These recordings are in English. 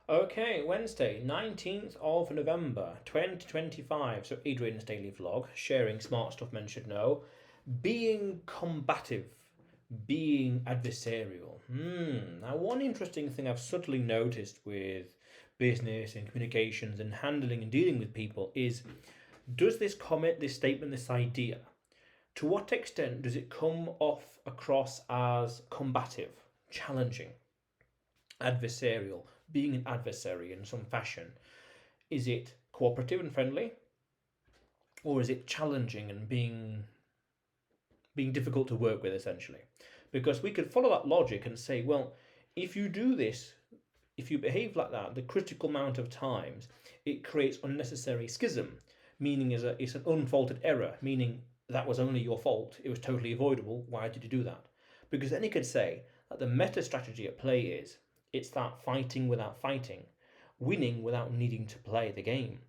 Okay, Wednesday, 19th of November 2025. So, Adrian's daily vlog, sharing smart stuff men should know. Being combative, being adversarial. Now, one interesting thing I've subtly noticed with business and communications and handling and dealing with people is does this comment, this statement, this idea, to what extent does it come off across as combative, challenging, adversarial, being an adversary in some fashion? Is it cooperative and friendly, or is it challenging and being difficult to work with essentially? Because we could follow that logic and say, well, if you do this, if you behave like that, the critical amount of times, it creates unnecessary schism, meaning it's an unfaulted error, meaning that was only your fault, it was totally avoidable, why did you do that? Because then you could say that the meta strategy at play is it's that fighting without fighting, winning without needing to play the game.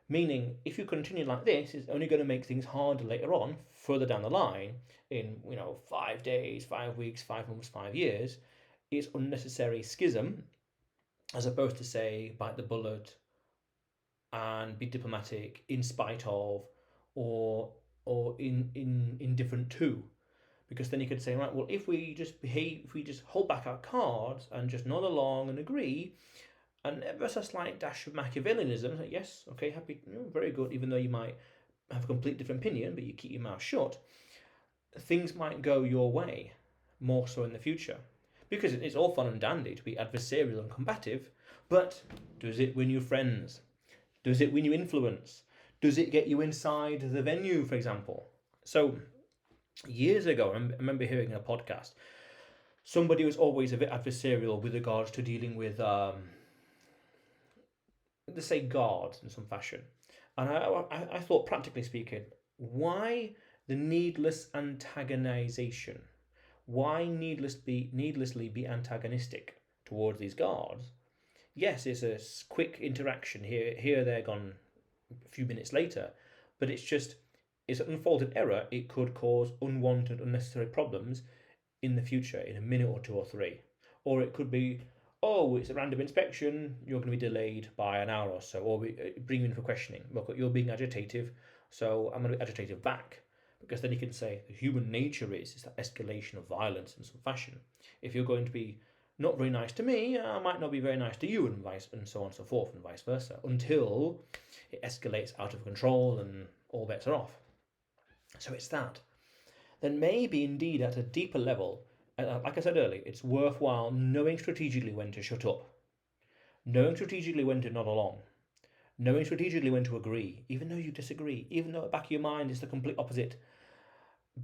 Meaning, if you continue like this, it's only going to make things harder later on, further down the line, in 5 days, 5 weeks, 5 months, 5 years. It's unnecessary schism, as opposed to say bite the bullet and be diplomatic in spite of, or in indifferent to. Because then you could say, right, well, if we just behave, if we just hold back our cards and just nod along and agree, and ever so slight dash of Machiavellianism, like, yes, okay, happy, very good, even though you might have a complete different opinion, but you keep your mouth shut, things might go your way more so in the future. Because it's all fun and dandy to be adversarial and combative, but does it win you friends? Does it win you influence? Does it get you inside the venue, for example? So, years ago, I remember hearing in a podcast, somebody was always a bit adversarial with regards to dealing with, let's say, guards in some fashion. And I thought, practically speaking, why the needless antagonization? Why needlessly be antagonistic towards these guards? Yes, it's a quick interaction here, there, gone a few minutes later, but it's an unfolded error. It could cause unwanted, unnecessary problems in the future, in a minute or two or three. Or it could be, oh, it's a random inspection, you're going to be delayed by an hour or so, or we bring you in for questioning. Look, you're being agitative, so I'm going to be agitative back. Because then you can say the human nature is that escalation of violence in some fashion. If you're going to be not very nice to me, I might not be very nice to you, and so on and so forth, and vice versa, until it escalates out of control and all bets are off. So it's that. Then maybe indeed at a deeper level, like I said earlier, it's worthwhile knowing strategically when to shut up, knowing strategically when to nod along, knowing strategically when to agree, even though you disagree, even though at the back of your mind is the complete opposite.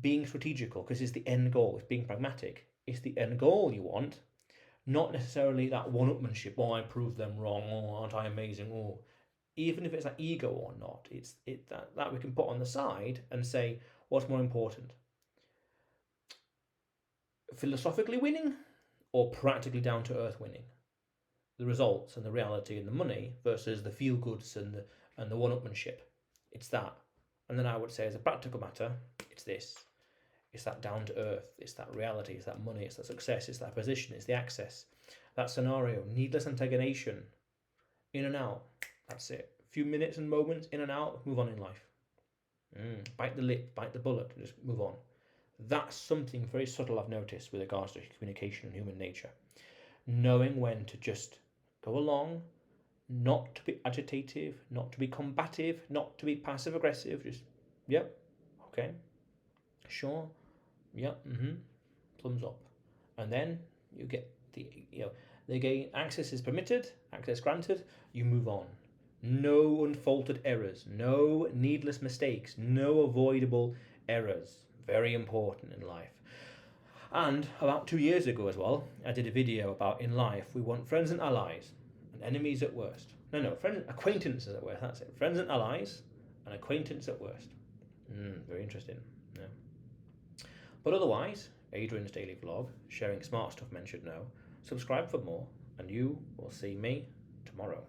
Being strategical, because it's the end goal, it's being pragmatic. It's the end goal you want, not necessarily that one-upmanship. Oh, I proved them wrong. Oh, aren't I amazing? Oh, even if it's that ego or not, it's that we can put on the side and say, what's more important? Philosophically winning or practically down to earth winning? The results and the reality and the money versus the feel goods and the one-upmanship. It's that. And then I would say, as a practical matter, it's this. It's that down to earth. It's that reality. It's that money. It's that success. It's that position. It's the access. That scenario. Needless antagonization. In and out. That's it. A few minutes and moments in and out. Move on in life. Bite the lip. Bite the bullet. Just move on. That's something very subtle I've noticed with regards to communication and human nature. Knowing when to just go along, not to be agitative, not to be combative, not to be passive aggressive. Just, yep, okay, sure, yep, thumbs up. And then you get the game, access is permitted, access granted, you move on. No unfaulted errors, no needless mistakes, no avoidable errors. Very important in life. And about 2 years ago as well, I did a video about in life we want friends and allies, and enemies at worst. No, friends, acquaintances at worst. That's it. Friends and allies, and acquaintance at worst. Very interesting. Yeah. But otherwise, Adrian's daily vlog, sharing smart stuff men should know. Subscribe for more, and you will see me tomorrow.